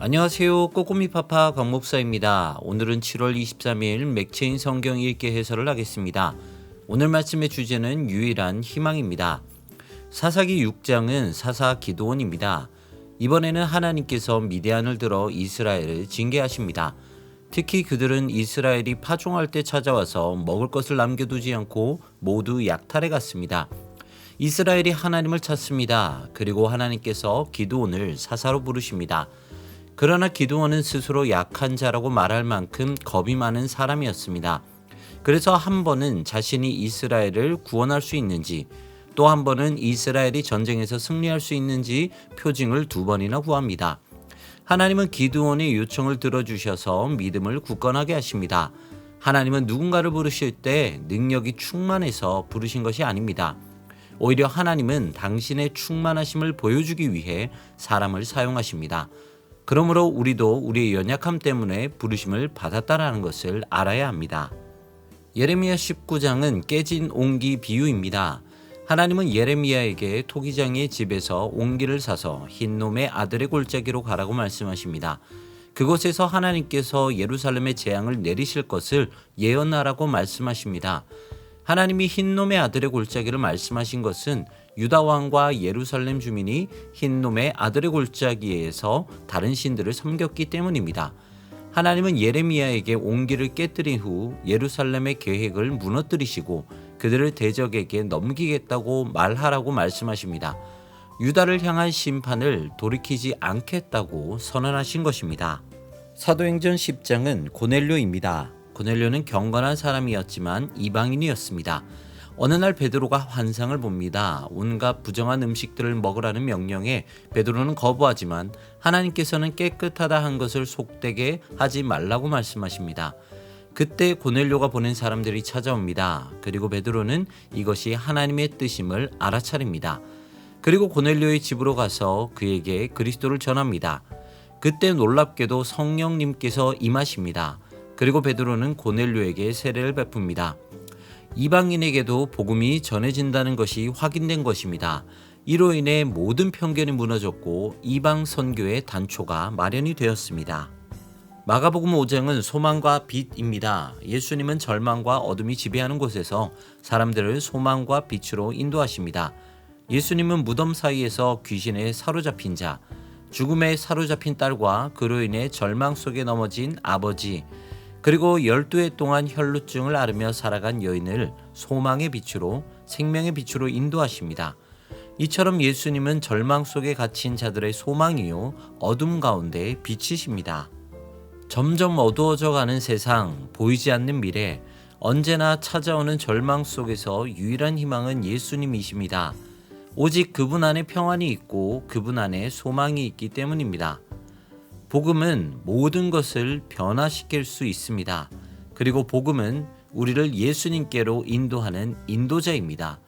안녕하세요. 꼬꼬미 파파 강목사입니다. 오늘은 7월 23일 맥체인 성경 읽기 해설을 하겠습니다. 오늘 말씀의 주제는 유일한 희망입니다. 사사기 6장은 사사 기드온입니다. 이번에는 하나님께서 미디안을 들어 이스라엘을 징계하십니다. 특히 그들은 이스라엘이 파종할 때 찾아와서 먹을 것을 남겨두지 않고 모두 약탈해 갔습니다. 이스라엘이 하나님을 찾습니다. 그리고 하나님께서 기드온을 사사로 부르십니다. 그러나 기드온은 스스로 약한 자라고 말할 만큼 겁이 많은 사람이었습니다. 그래서 한 번은 자신이 이스라엘을 구원할 수 있는지, 또 한 번은 이스라엘이 전쟁에서 승리할 수 있는지 표징을 2번이나 구합니다. 하나님은 기드온의 요청을 들어주셔서 믿음을 굳건하게 하십니다. 하나님은 누군가를 부르실 때 능력이 충만해서 부르신 것이 아닙니다. 오히려 하나님은 당신의 충만하심을 보여주기 위해 사람을 사용하십니다. 그러므로 우리도 우리의 연약함 때문에 부르심을 받았다라는 것을 알아야 합니다. 예레미야 19장은 깨진 옹기 비유입니다. 하나님은 예레미야에게 토기장의 집에서 옹기를 사서 흰놈의 아들의 골짜기로 가라고 말씀하십니다. 그곳에서 하나님께서 예루살렘에 재앙을 내리실 것을 예언하라고 말씀하십니다. 하나님이 흰놈의 아들의 골짜기를 말씀하신 것은 유다 왕과 예루살렘 주민이 흰놈의 아들의 골짜기에서 다른 신들을 섬겼기 때문입니다. 하나님은 예레미야에게 옹기를 깨뜨린 후 예루살렘의 계획을 무너뜨리시고 그들을 대적에게 넘기겠다고 말하라고 말씀하십니다. 유다를 향한 심판을 돌이키지 않겠다고 선언하신 것입니다. 사도행전 10장은 고넬료입니다. 고넬료는 경건한 사람이었지만 이방인이었습니다. 어느 날 베드로가 환상을 봅니다. 온갖 부정한 음식들을 먹으라는 명령에 베드로는 거부하지만 하나님께서는 깨끗하다 한 것을 속되게 하지 말라고 말씀하십니다. 그때 고넬료가 보낸 사람들이 찾아옵니다. 그리고 베드로는 이것이 하나님의 뜻임을 알아차립니다. 그리고 고넬료의 집으로 가서 그에게 그리스도를 전합니다. 그때 놀랍게도 성령님께서 임하십니다. 그리고 베드로는 고넬료에게 세례를 베풉니다. 이방인에게도 복음이 전해진다는 것이 확인된 것입니다. 이로 인해 모든 편견이 무너졌고 이방 선교의 단초가 마련이 되었습니다. 마가복음 5장은 소망과 빛입니다. 예수님은 절망과 어둠이 지배하는 곳에서 사람들을 소망과 빛으로 인도하십니다. 예수님은 무덤 사이에서 귀신에 사로잡힌 자, 죽음에 사로잡힌 딸과 그로 인해 절망 속에 넘어진 아버지, 그리고 12해 동안 혈루증을 앓으며 살아간 여인을 소망의 빛으로, 생명의 빛으로 인도하십니다. 이처럼 예수님은 절망 속에 갇힌 자들의 소망이요 어둠 가운데 빛이십니다. 점점 어두워져 가는 세상, 보이지 않는 미래, 언제나 찾아오는 절망 속에서 유일한 희망은 예수님이십니다. 오직 그분 안에 평안이 있고 그분 안에 소망이 있기 때문입니다. 복음은 모든 것을 변화시킬 수 있습니다. 그리고 복음은 우리를 예수님께로 인도하는 인도자입니다.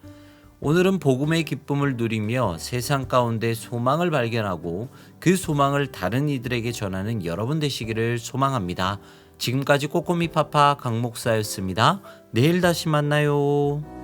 오늘은 복음의 기쁨을 누리며 세상 가운데 소망을 발견하고 그 소망을 다른 이들에게 전하는 여러분 되시기를 소망합니다. 지금까지 꼬꼬미 파파 강목사였습니다. 내일 다시 만나요.